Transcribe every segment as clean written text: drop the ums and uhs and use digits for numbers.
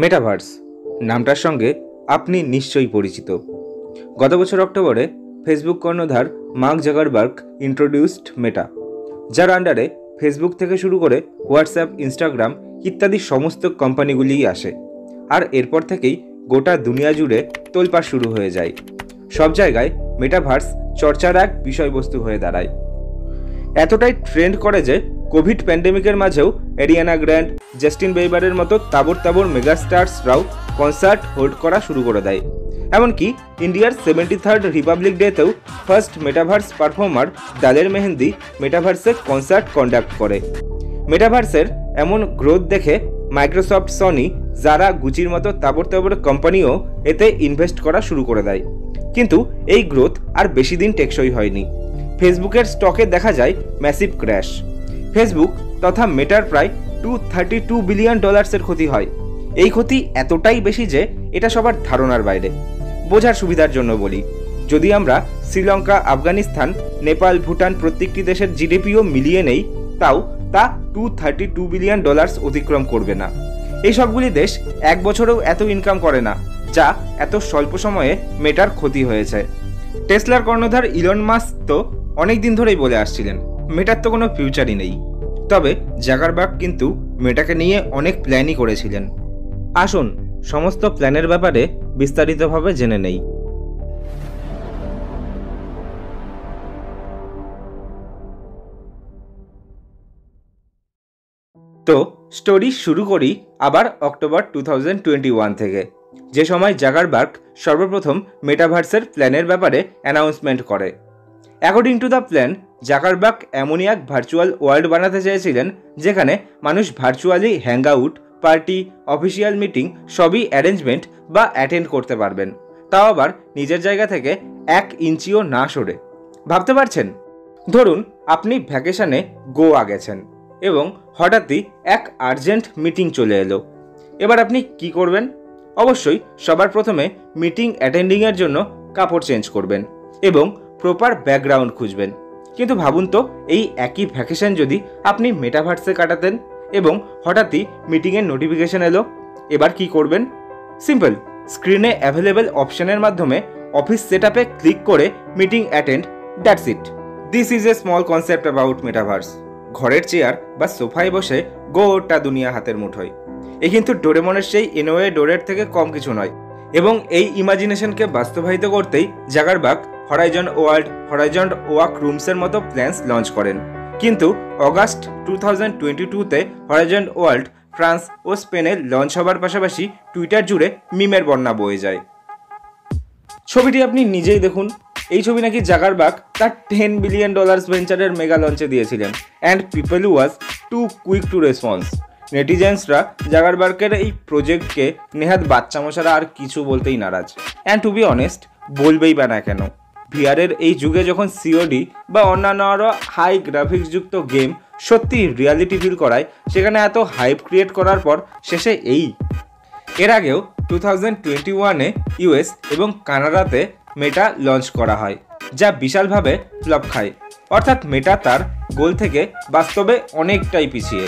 Metaverse নামটার সঙ্গে আপনি নিশ্চয়ই পরিচিত। গত বছর অক্টোবরে ফেসবুক কর্ণধার মার্ক জাকারবার্গ ইন্ট্রোডিউসড মেটা, যার আন্ডারে ফেসবুক থেকে শুরু করে হোয়াটসঅ্যাপ, ইনস্টাগ্রাম ইত্যাদি সমস্ত কোম্পানিগুলিই আসে। আর এরপর থেকেই গোটা দুনিয়া জুড়ে তোলপাড় শুরু হয়ে যায়। সব জায়গায় মেটাভার্স চর্চার এক বিষয়বস্তু হয়ে দাঁড়ায়। এতটাই ট্রেন্ড করে যে কোভিড প্যান্ডেমিকের মাঝেও এরিয়ানা গ্র্যান্ড, জাস্টিন বিবারের মতো তাবড় মেগাস্টার্সরাও কনসার্ট হোল্ড করা শুরু করে দেয়। এমনকি ইন্ডিয়ার 73rd রিপাবলিক ডেতেও first metaverse performer Daler Mehndi মেটাভার্সে কনসার্ট কন্ডাক্ট করে। মেটাভার্সের এমন গ্রোথ দেখে মাইক্রোসফট, সনি, জারা, গুচির মতো তাবড় কোম্পানিও এতে ইনভেস্ট করা শুরু করে দেয়। কিন্তু এই গ্রোথ আর বেশি দিন টেকসই হয়নি। ফেসবুকের স্টকে দেখা যায় ম্যাসিভ ক্র্যাশ। ফেসবুক তথা মেটার প্রায় $232 বিলিয়ন ক্ষতি হয়। এই ক্ষতি এতটাই বেশি যে এটা সবার ধারণার বাইরে। বোঝার সুবিধার জন্য বলি, যদি আমরা শ্রীলঙ্কা, আফগানিস্তান, নেপাল, ভুটান প্রত্যেকটি দেশের জিডিপিও মিলিয়ে নেই, তাও তা $232 বিলিয়ন অতিক্রম করবে না। এই সবগুলি দেশ এক বছরেও এত ইনকাম করে না, যা এত স্বল্প সময়ে মেটার ক্ষতি হয়েছে। টেসলার কর্ণধার ইলন মাস্ক তো অনেক দিন ধরেই বলে আসছিলেন মেটার তো কোনো ফিউচারই নেই। তবে জাকারবার্গ কিন্তু মেটাকে নিয়ে অনেক প্ল্যানই করেছিলেন। আসুন সমস্ত প্ল্যানের ব্যাপারে বিস্তারিতভাবে জেনে নেই। তো স্টোরি শুরু করি আবার অক্টোবর 2021 থেকে, যে সময় জাকারবার্গ সর্বপ্রথম মেটাভার্সের প্ল্যানের ব্যাপারে অ্যানাউন্সমেন্ট করে। According to the plan, Zuckerberg এমনই এক ভার্চুয়াল ওয়ার্ল্ড বানাতে চেয়েছিলেন যেখানে মানুষ virtually hangout, party, official meeting সবই অ্যারেঞ্জমেন্ট বা অ্যাটেন্ড করতে পারবেন, তাও আবার নিজের জায়গা থেকে 1 ইঞ্চিও না সরে। ভাবতে পারছেন? ধরুন আপনি ভ্যাকেশনে গোয়া গেছেন এবং হঠাৎই এক আর্জেন্ট মিটিং চলে এলো। এবার আপনি কি করবেন? অবশ্যই সবার প্রথমে মিটিং অ্যাটেন্ডিংয়ের জন্য কাপড় চেঞ্জ করবেন এবং প্রপার ব্যাকগ্রাউন্ড খুঁজবেন। কিন্তু ভাবুন তো, এই একই ভ্যাকেশন যদি আপনি মেটাভার্সে কাটাতেন এবং হঠাৎই মিটিংয়ের নোটিফিকেশন এলো, এবার কি করবেন? সিম্পল, স্ক্রিনে অ্যাভেলেবেল অপশনের মাধ্যমে অফিস সেটআপে ক্লিক করে meeting attend, that's it. This is a small concept about metaverse. ঘরের চেয়ার বা সোফায় বসে গোটা দুনিয়া হাতের মুঠোয়। এ কিন্তু ডোরেমনের সেই এনোয়ে ডোরের থেকে কম কিছু নয়। এবং এই ইমাজিনেশনকে বাস্তবায়িত করতেই Zuckerberg Horizon World, Horizon Work রুমসের মতো প্ল্যান্স লঞ্চ করেন। কিন্তু অগাস্ট 2022-তে হরাইজন ওয়ার্ল্ড ফ্রান্স ও স্পেনে লঞ্চ হবার পাশাপাশি টুইটার জুড়ে মিমের বন্যা বয়ে যায়। ছবিটি আপনি নিজেই দেখুন। এই ছবি নাকি জাকারবার্গ তার $10 বিলিয়ন ভেঞ্চারের মেগা লঞ্চে দিয়েছিলেন, and people was too quick to response. নেটিজেন্সরা জাকারবার্গের এই প্রজেক্টকে নেহাত বাচ্চা মশারা আর কিছু বলতেই নারাজ। অ্যান্ড টু বি অনেস্ট, বলবেই বা না কেন, ভিআরের এই যুগে যখন সিওডি বা অন্যান্য আরও হাই গ্রাফিক্সযুক্ত গেম সত্যি রিয়ালিটি ফিল করায়, সেখানে এত হাইপ ক্রিয়েট করার পর শেষে এই। এর আগেও 2021-এ ইউএস এবং কানাডাতে মেটা লঞ্চ করা হয়, যা বিশালভাবে ফ্লপ খায়। অর্থাৎ মেটা তার গোল থেকে বাস্তবে অনেকটাই পিছিয়ে।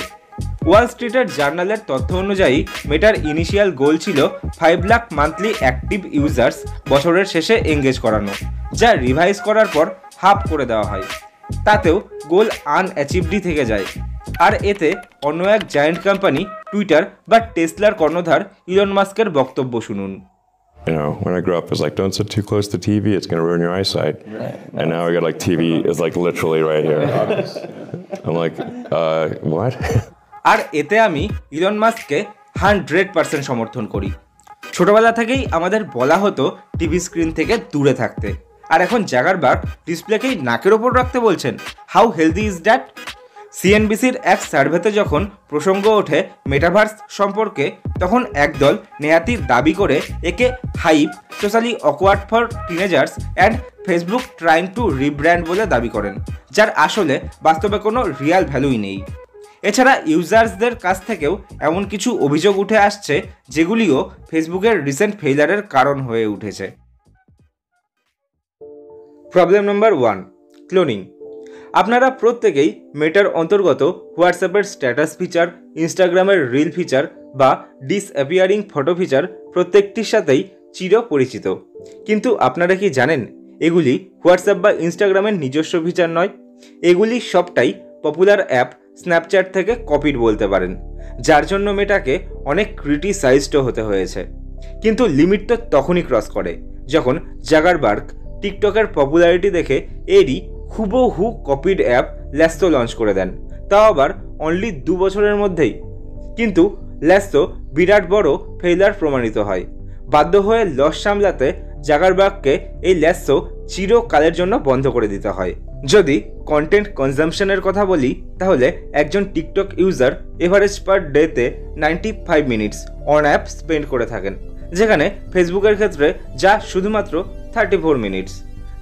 ওয়াল স্ট্রিটের জার্নালের তথ্য অনুযায়ী মেটার ইনিশিয়াল গোল ছিল 5 লাখ মান্থলি অ্যাক্টিভ ইউজার্স বছরের শেষে এঙ্গেজ করানো, যা রিভাইজ করার পর হাফ করে দেওয়া হয়। তাতেও গোল আনঅ্যাচিভডই থেকে যায়। আর এতে অন্য এক জায়ান্ট কোম্পানি টুইটার বা টেসলার কর্ণধার ইলন মাস্কের বক্তব্য শুনুন। You know, when I grew up, it was like, don't sit too close to TV, it's going to ruin your eyesight. And now we got like TV is like literally right here. I'm like, what? আর এতে আমি Elon মাস্ককে 100% সমর্থন করি। ছোটবেলা থেকেই আমাদের বলা হতো TV screen থেকে দূরে থাকতে, আর এখন জাকারবার্গ ডিসপ্লেকেই নাকের ওপর রাখতে বলছেন। How healthy is that? সিএনবিসির এক সার্ভেতে যখন প্রসঙ্গ ওঠে মেটাভার্স সম্পর্কে, তখন একদল নেহাতি দাবি করে একে hype, socially awkward for teenagers and Facebook trying to rebrand বলে দাবি করেন, যার আসলে বাস্তবে কোনো রিয়াল ভ্যালুই নেই। এছাড়া ইউজার্সদের কাছ থেকেও এমন কিছু অভিযোগ উঠে আসছে যেগুলিও ফেসবুকের রিসেন্ট ফেইলারের কারণ হয়ে উঠেছে। Problem number 1, cloning. আপনারা প্রত্যেকেই মেটার অন্তর্গত হোয়াটসঅ্যাপের স্ট্যাটাস ফিচার, ইনস্টাগ্রামের রিল ফিচার বা ডিসঅ্যাপিয়ারিং ফটো ফিচার প্রত্যেকটির সাথেই চিরপরিচিত। কিন্তু আপনারা কি জানেন এগুলি হোয়াটসঅ্যাপ বা ইনস্টাগ্রামের নিজস্ব ফিচার নয়? এগুলি সবটাই পপুলার অ্যাপ স্ন্যাপচ্যাট থেকে কপিড বলতে পারেন, যার জন্য মেটাকে অনেক ক্রিটিসাইজডও হতে হয়েছে। কিন্তু লিমিট তো তখনই ক্রস করে যখন জাগারবার্গ টিকটকের পপুলারিটি দেখে এরই হুবহু কপিড অ্যাপ ল্যাস্তো লঞ্চ করে দেন, তাও আবার অনলি 2 বছরের মধ্যেই। কিন্তু ল্যাস্তো বিরাট বড় ফেইলার প্রমাণিত হয়। বাধ্য হয়ে লস সামলাতে জাগারবার্গকে এই ল্যাস্তো চিরকালের জন্য বন্ধ করে দিতে হয়। যদি কন্টেন্ট কনজামশনের কথা বলি, তাহলে একজন টিকটক ইউজার এভারেজ পার ডেতে 95 মিনিটস অন অ্যাপ স্পেন্ড করে থাকেন, যেখানে ফেসবুকের ক্ষেত্রে যা শুধুমাত্র 34 মিনিটস,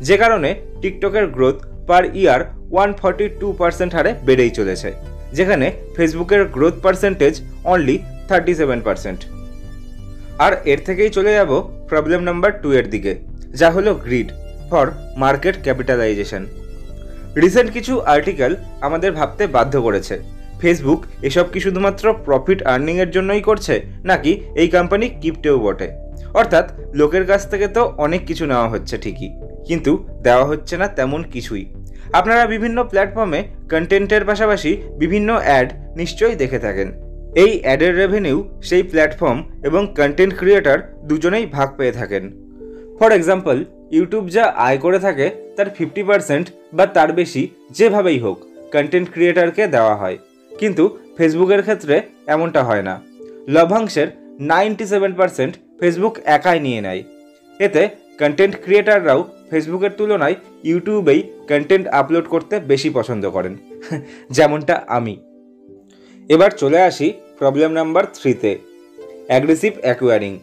যে কারণে টিকটকের গ্রোথ পার ইয়ার 142% হারে বেড়েই চলেছে, যেখানে ফেসবুকের গ্রোথ পার্সেন্টেজ অনলি 37%। আর এর থেকেই চলে যাব প্রবলেম নাম্বার 2 এর দিকে, যা হলো greed for market capitalisation. Recent কিছু আর্টিকেল আমাদের ভাবতে বাধ্য করেছে, ফেসবুক এসব কি শুধুমাত্র প্রফিট আর্নিংয়ের জন্যই করছে, নাকি এই কোম্পানি কিপটেও বটে? অর্থাৎ লোকের কাছ থেকে তো অনেক কিছু নেওয়া হচ্ছে ঠিকই, কিন্তু দেওয়া হচ্ছে না তেমন কিছুই। আপনারা বিভিন্ন প্ল্যাটফর্মে কন্টেন্টের পাশাপাশি বিভিন্ন অ্যাড নিশ্চয়ই দেখে থাকেন। এই অ্যাডের রেভিনিউ সেই প্ল্যাটফর্ম এবং কন্টেন্ট ক্রিয়েটার দুজনেই ভাগ পেয়ে থাকেন। ফর এক্সাম্পল, ইউটিউব যা আয় করে থাকে তার 50% বা তার বেশি যেভাবেই হোক কন্টেন্ট ক্রিয়েটারকে দেওয়া হয়, কিন্তু ফেসবুকের ক্ষেত্রে এমনটা হয় না। লভ্যাংশের 97% ফেসবুক একাই নিয়ে নেয়। এতে কন্টেন্ট ক্রিয়েটাররাও ফেসবুকের তুলনায় ইউটিউবেই কন্টেন্ট আপলোড করতে বেশি পছন্দ করেন, যেমনটা আমি। এবার চলে আসি প্রবলেম নাম্বার 3তে, অ্যাগ্রেসিভ অ্যাকুয়ারিং।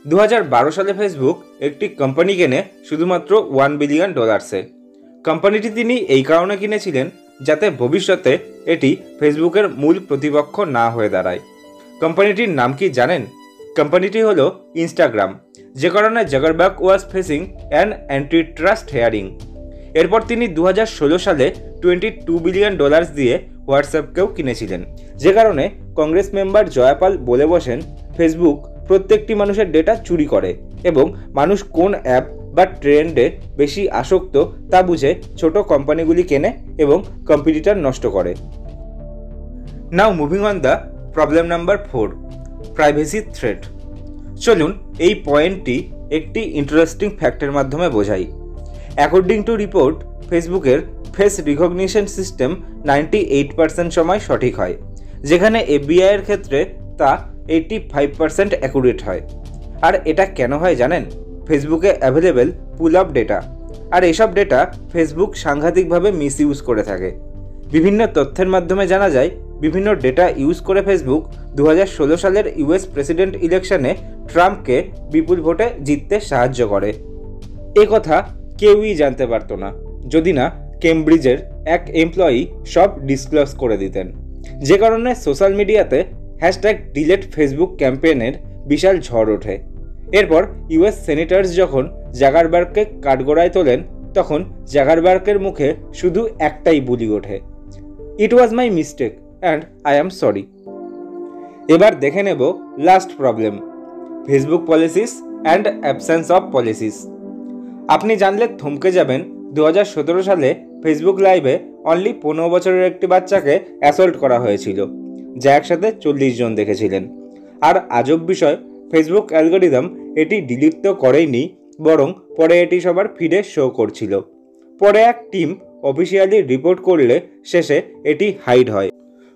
2012 সালে ফেসবুক একটি কোম্পানি কেনে শুধুমাত্র $1 বিলিয়ন। কোম্পানিটি তিনি এই কারণে কিনেছিলেন যাতে ভবিষ্যতে এটি ফেসবুকের মূল প্রতিপক্ষ না হয়ে দাঁড়ায়। কোম্পানিটির নাম কি জানেন? কোম্পানিটি হলো ইনস্টাগ্রাম, যে কারণে Zuckerberg was facing an anti trust hearing. এরপর তিনি 2016 সালে $22 বিলিয়ন দিয়ে হোয়াটসঅ্যাপকেও কিনেছিলেন, যে কারণে কংগ্রেস মেম্বার জয়াপাল বলে বসেন ফেসবুক প্রত্যেকটি মানুষের ডেটা চুরি করে এবং মানুষ কোন অ্যাপ বা ট্রেন্ডে বেশি আসক্ত তা বুঝে ছোট কোম্পানিগুলি কেনে এবং কম্পিটিটর নষ্ট করে। নাও moving on the problem number 4, privacy threat. চলুন এই পয়েন্টটি একটি ইন্টারেস্টিং ফ্যাক্টের মাধ্যমে বোঝাই। অ্যাকর্ডিং টু রিপোর্ট, ফেসবুকের ফেস রিকগনিশন সিস্টেম 98% সময় সঠিক হয়, যেখানে এফবিআই এর ক্ষেত্রে তা 85% অ্যাকুরেট হয়। আর এটা কেন হয় জানেন? ফেসবুকে অ্যাভেলেবেল পুল আপ ডেটা, আর এসব ডেটা ফেসবুক সাংঘাতিকভাবে মিসইউজ করে থাকে। বিভিন্ন তথ্যের মাধ্যমে জানা যায় বিভিন্ন ডেটা ইউজ করে ফেসবুক 2016 সালের ইউএস প্রেসিডেন্ট ইলেকশনে ট্রাম্পকে বিপুল ভোটে জিততে সাহায্য করে। এ কথা কেউই জানতে পারতো না যদি না কেমব্রিজের এক এমপ্লয়ি সব ডিসক্লোজ করে দিতেন, যে কারণে সোশ্যাল মিডিয়াতে #ডিলেট ফেসবুক ক্যাম্পেইনের বিশাল ঝড় ওঠে। এরপর ইউএস সেনেটার্স যখন জাগারবার্গকে কাঠগড়ায় তোলেন, তখন জাগারবার্গের মুখে শুধু একটাই বুলি ওঠে, it was my mistake and I am sorry. এবার দেখে নেব last problem, Facebook policies and absence of policies. আপনি জানলে থমকে যাবেন, 2017 সালে ফেসবুক লাইভে অনলি 15 বছরের একটি বাচ্চাকে অ্যাসল্ট করা হয়েছিল, যা একসাথে 40 জন দেখেছিলেন। আর আজব বিষয়, ফেসবুক অ্যালগোরিদম এটি ডিলিট তো করেইনি, বরং পরে এটি সবার ফিডে শো করছিল। পরে এক টিম অফিসিয়ালি রিপোর্ট করলে শেষে এটি হাইড হয়।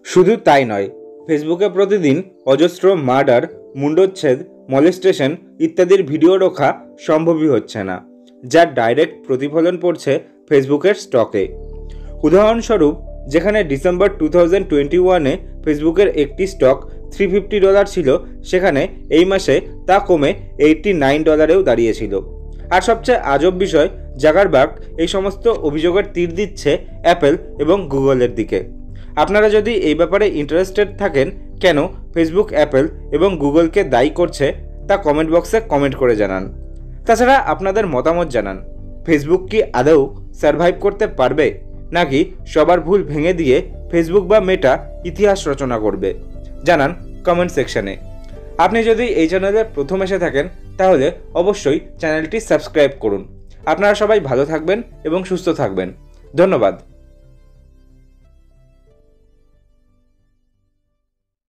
শুধু তাই নয়, ফেসবুকে প্রতিদিন অজস্র মার্ডার, মুন্ডচ্ছেদ, মলেস্টেশন ইত্যাদির ভিডিও রোখা সম্ভবই হচ্ছে না, যার ডাইরেক্ট প্রতিফলন পড়ছে ফেসবুকের স্টকে। উদাহরণস্বরূপ, যেখানে ডিসেম্বর 2021-এ ফেসবুকের একটি স্টক $350 ছিল, সেখানে এই মাসে তা কমে $89-এও দাঁড়িয়েছিল। আর সবচেয়ে আজব বিষয়, জাগারবার্গ এই সমস্ত অভিযোগের তীর দিচ্ছে অ্যাপেল এবং গুগলের দিকে। আপনারা যদি এই ব্যাপারে ইন্টারেস্টেড থাকেন, কেন ফেসবুক অ্যাপেল এবং গুগলকে দায়ী করছে তা কমেন্ট বক্সে কমেন্ট করে জানান। তাছাড়া আপনাদের মতামত জানান, ফেসবুক কি আদৌ সার্ভাইভ করতে পারবে, নাকি সবার ভুল ভেঙে দিয়ে ফেসবুক বা মেটা ইতিহাস রচনা করবে? জানান কমেন্ট সেকশনে। আপনি যদি এই চ্যানেলে প্রথম এসে থাকেন তাহলে অবশ্যই চ্যানেলটি সাবস্ক্রাইব করুন। আপনারা সবাই ভালো থাকবেন এবং সুস্থ থাকবেন। ধন্যবাদ।